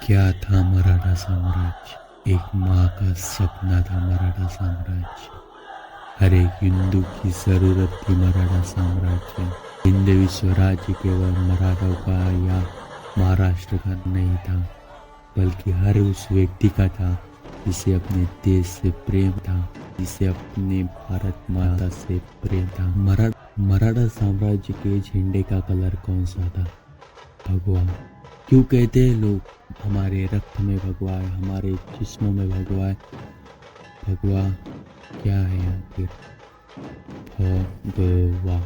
क्या था मराठा साम्राज्य? एक माँ का सपना था मराठा साम्राज्य। हर एक हिंदू की जरूरत थी मराठा साम्राज्य। हिंदवी स्वराज्य केवल मराठों का या महाराष्ट्र का नहीं था, बल्कि हर उस व्यक्ति का था जिसे अपने देश से प्रेम था, जिसे अपने भारत माता से प्रेम था। मराठा साम्राज्य के झंडे का कलर कौन सा था? भगवा। क्यों कहते हैं लोग हमारे रक्त में भगवा है, हमारे जिस्मों में भगवा है? भगवा क्या है आखिर? भगवा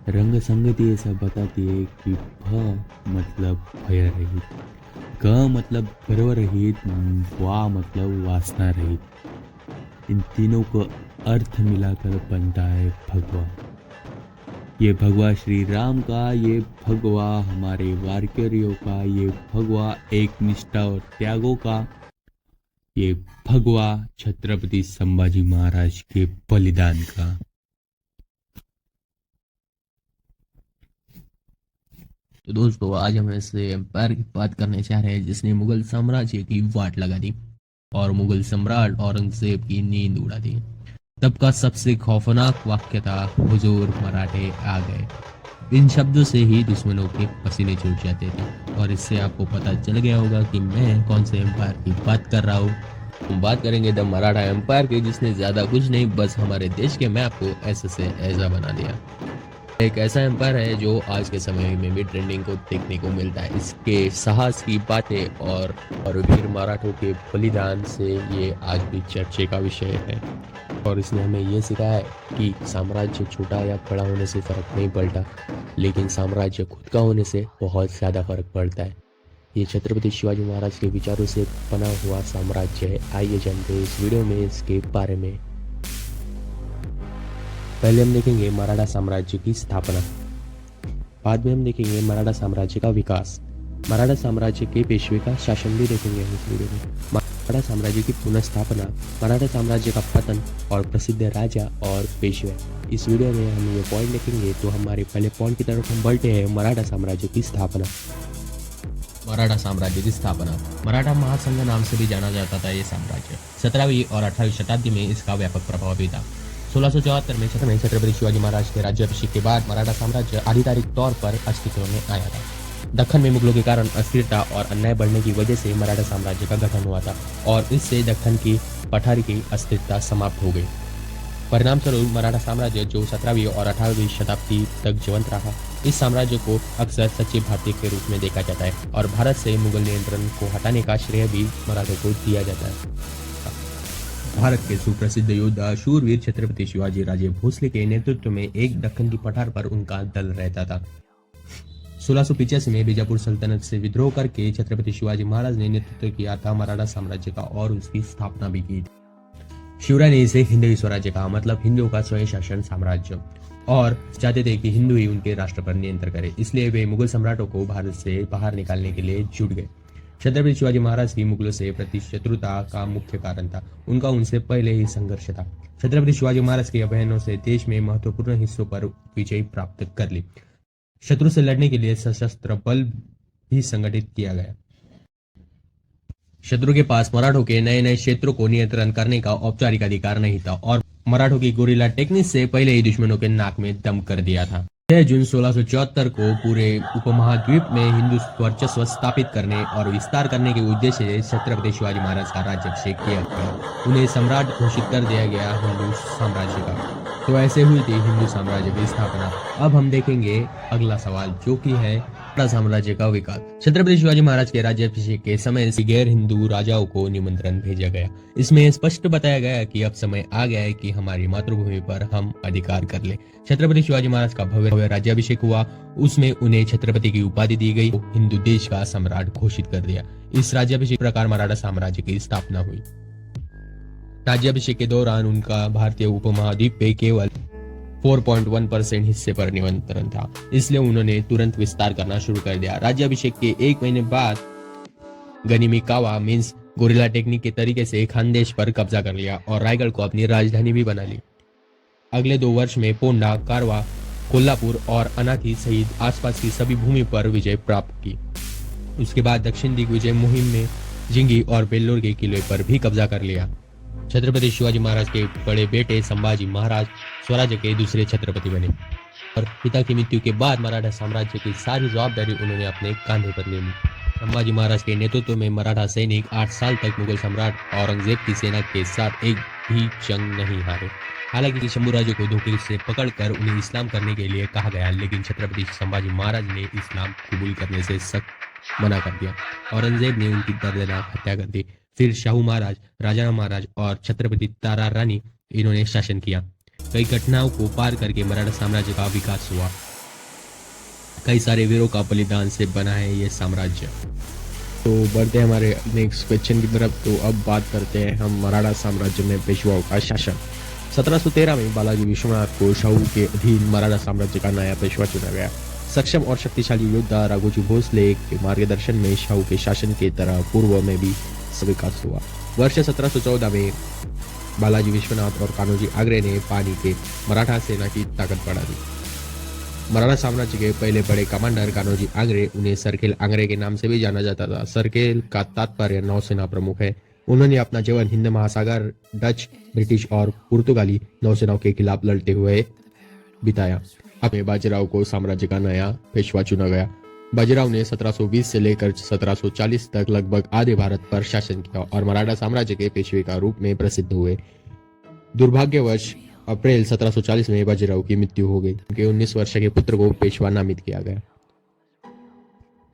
रंग संगति ऐसा बताती है कि भ मतलब भय रहित, ग मतलब गर्व रहित, वा मतलब वासना रहित। इन तीनों को अर्थ मिलाकर बनता है भगवा। ये भगवा श्री राम का, ये भगवा हमारे वारकरियों का, ये भगवा एक निष्ठा और त्यागों का, ये भगवा छत्रपति संभाजी महाराज के बलिदान का। तो दोस्तों, आज हम ऐसे एम्पायर की बात करने जा रहे हैं जिसने मुगल साम्राज्य की वाट लगा दी और मुगल सम्राट औरंगजेब की नींद उड़ा दी। तब का सबसे खौफनाक वाक्य था, हुजूर मराठे आ गए। इन शब्दों से ही दुश्मनों के पसीने छूट जाते थे और इससे आपको पता चल गया होगा कि मैं कौन से एम्पायर की बात कर रहा हूँ। हम बात करेंगे द मराठा एम्पायर की, जिसने ज्यादा कुछ नहीं बस हमारे देश के मैप को ऐसे से ऐसा बना दिया। एक ऐसा एम्पायर है जो आज के समय में भी ट्रेंडिंग को देखने को मिलता है। इसके साहस की बातें और वीर मराठों के बलिदान से ये आज भी चर्चे का विषय है। और इसने हमें ये सिखाया है कि साम्राज्य छोटा या बड़ा होने से फर्क नहीं पड़ता, लेकिन साम्राज्य खुद का होने से बहुत ज़्यादा फर्क पड़ता है। ये छत्रपति शिवाजी महाराज के विचारों से बना हुआ साम्राज्य है। आइए जानते हैं इस वीडियो में इसके बारे में। पहले हम देखेंगे मराठा साम्राज्य की स्थापना, बाद में हम देखेंगे मराठा साम्राज्य का विकास, मराठा साम्राज्य के पेशवे का शासन भी देखेंगे हम इस वीडियो में, मराठा साम्राज्य की पुनर्स्थापना, मराठा साम्राज्य का पतन और प्रसिद्ध राजा और पेशवे। इस वीडियो में हम ये पॉइंट देखेंगे। तो हमारे पहले पॉइंट की तरफ हम बढ़ते हैं, मराठा साम्राज्य की स्थापना। मराठा साम्राज्य की स्थापना। मराठा महासंघ नाम से भी जाना जाता था ये साम्राज्य। 17वीं और 18वीं शताब्दी में इसका व्यापक प्रभाव भी था। 1674 में छत्रपति शिवाजी महाराज के राज्याभिषेक के बाद मराठा साम्राज्य आधिकारिक तौर पर अस्तित्व में आया था। दक्कन में मुगलों के कारण अस्थिरता और अन्याय बढ़ने की वजह से मराठा साम्राज्य का गठन हुआ था और इससे दक्कन की पठारी की अस्थिरता समाप्त हो गई। परिणाम स्वरूप मराठा साम्राज्य, जो 17वीं और 18वीं शताब्दी तक जीवंत रहा, इस साम्राज्य को अक्सर सच्चे भारतीय के रूप में देखा जाता है और भारत से मुगल नियंत्रण को हटाने का श्रेय भी मराठों को दिया जाता है। भारत के सुप्रसिद्ध योद्धा शूरवीर छत्रपति शिवाजी राजे भोसले के नेतृत्व में एक दक्कन की पठार पर उनका दल रहता था। 1685 में बीजापुर सल्तनत से विद्रोह करके छत्रपति शिवाजी महाराज ने नेतृत्व किया था मराठा साम्राज्य का और उसकी स्थापना भी की। शिवराय ने इसे हिंदवी स्वराज्य कहा, मतलब हिंदुओं का स्वयं शासन साम्राज्य, और चाहते थे कि हिंदू ही उनके राष्ट्र पर नियंत्रण करे। इसलिए वे मुगल सम्राटों को भारत से बाहर निकालने के लिए जुट गए। छत्रपति शिवाजी महाराज की मुगलों से प्रति शत्रुता का मुख्य कारण था उनका उनसे पहले ही संघर्ष था। छत्रपति शिवाजी महाराज के अभियानों से देश में महत्वपूर्ण हिस्सों पर विजय प्राप्त कर ली। शत्रु से लड़ने के लिए सशस्त्र बल भी संगठित किया गया। शत्रु के पास मराठों के नए नए क्षेत्रों को नियंत्रण करने का औपचारिक अधिकार नहीं था और मराठों की गोरिल्ला टेक्निक से पहले ही दुश्मनों के नाक में दम कर दिया था। 6 जून 1674 को पूरे उपमहाद्वीप में हिंदू वर्चस्व स्थापित करने और विस्तार करने के उद्देश्य से छत्रपति शिवाजी महाराज का राज्याभिषेक किया गया। उन्हें सम्राट घोषित कर दिया गया हिंदू साम्राज्य का। तो ऐसे हुई थी हिंदू साम्राज्य की स्थापना। अब हम देखेंगे अगला सवाल, जो कि है मराठा साम्राज्य का विकास। छत्रपति शिवाजी महाराज के राज्याभिषेक के समय गैर हिंदू राजाओं को निमंत्रण भेजा गया। इसमें स्पष्ट बताया गया कि अब समय आ गया है कि हमारी मातृभूमि पर हम अधिकार कर ले। छत्रपति शिवाजी महाराज का भव्य राज्याभिषेक हुआ। उसमें उन्हें छत्रपति की उपाधि दी गई, हिंदू देश का सम्राट घोषित कर दिया। इस राज्याभिषेक प्रकार मराठा साम्राज्य की स्थापना हुई। राज्याभिषेक के दौरान उनका भारतीय उपमहाद्वीप पे केवल 4.1% हिस्से पर नियंत्रण था, इसलिए उन्होंने तुरंत विस्तार करना शुरू कर दिया। राज्याभिषेक के 1 महीने बाद गनिमिकावा मीन्स गोरिल्ला टेक्निक के तरीके से खानदेश पर कब्जा कर लिया और रायगढ़ को अपनी राजधानी भी बना ली। अगले 2 वर्ष में पोंडा, कारवा, कोल्हापुर और अनाथी सहित आसपास की सभी भूमि पर विजय प्राप्त की। उसके बाद दक्षिण दिग्विजय मुहिम में जिंगी और बेल्लोर के किले पर भी कब्जा कर लिया। छत्रपति शिवाजी महाराज के बड़े बेटे संभाजी महाराज स्वराज्य के दूसरे छत्रपति बने और पिता की मृत्यु के बाद मराठा साम्राज्य की सारी जवाबदारी उन्होंने अपने कंधे पर ले ली। संभाजी महाराज के नेतृत्व में मराठा सैनिक 8 साल तक मुगल सम्राट औरंगजेब की सेना के साथ एक भी जंग नहीं हारे। हालांकि शंभूराजे को धोखे से पकड़कर उन्हें इस्लाम करने के लिए कहा गया, लेकिन छत्रपति संभाजी महाराज ने इस्लाम कबूल करने से सख्त मना कर दिया। औरंगजेब ने उनकी दर्दनाक हत्या कर दी। फिर शाहू महाराज, राजा महाराज और छत्रपति तारा रानी इन्होंने शासन किया। कई घटनाओं को पार करके मराठा साम्राज्य का विकास हुआ। कई सारे वीरों का बलिदान से बना है ये साम्राज्य। तो बढ़ते हैं हमारे नेक्स्ट क्वेश्चन की तरफ। तो अब बात करते हैं हम मराठा साम्राज्य में पेशवाओं का शासन। 1713 में बालाजी विश्वनाथ को शाहू के अधीन मराठा साम्राज्य का नया पेशवा चुना गया। सक्षम और शक्तिशाली योद्धा राघोजी भोसले के मार्गदर्शन में शाहू के शासन की तरह पूर्व में भी विकास हुआ। वर्ष 1714 में बालाजी विश्वनाथ और कान्होजी आंग्रे ने पानी के मराठा सेना की ताकत बढ़ा दी। मराठा साम्राज्य के पहले बड़े कमांडर कान्होजी आंग्रे, उन्हें सरखेल आंग्रे के नाम से भी जाना जाता था। सरखेल का तात्पर्य नौसेना प्रमुख है। उन्होंने अपना जीवन हिंद महासागर, डच, ब्रिटिश और पुर्तगाली नौसेनाओं के खिलाफ लड़ते हुए बिताया। अब बाजीराव को साम्राज्य का नया पेशवा चुना गया। बाजीराव ने 1720 से लेकर 1740 तक लगभग आधे भारत पर शासन किया और मराठा साम्राज्य के पेशवे का रूप में प्रसिद्ध हुए। दुर्भाग्यवश अप्रैल 1740 में बाजीराव की मृत्यु हो गई। उनके 19 वर्ष के पुत्र को पेशवा नामित किया गया।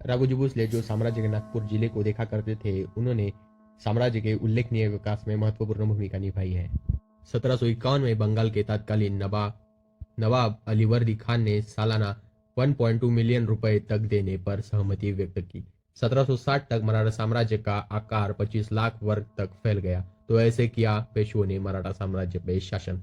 राघोजी भोसले जो साम्राज्य के नागपुर जिले को देखा करते थे, उन्होंने साम्राज्य के उल्लेखनीय विकास में महत्वपूर्ण भूमिका निभाई है। 1751 में बंगाल के तत्कालीन नवाब अलीवर्दी खान ने सालाना 1.2 मिलियन रुपए तक देने पर सहमति व्यक्त की। 1760 तक मराठा साम्राज्य का आकार 25 लाख वर्ग तक फैल गया। तो ऐसे किया पेशवों ने मराठा साम्राज्य पे शासन।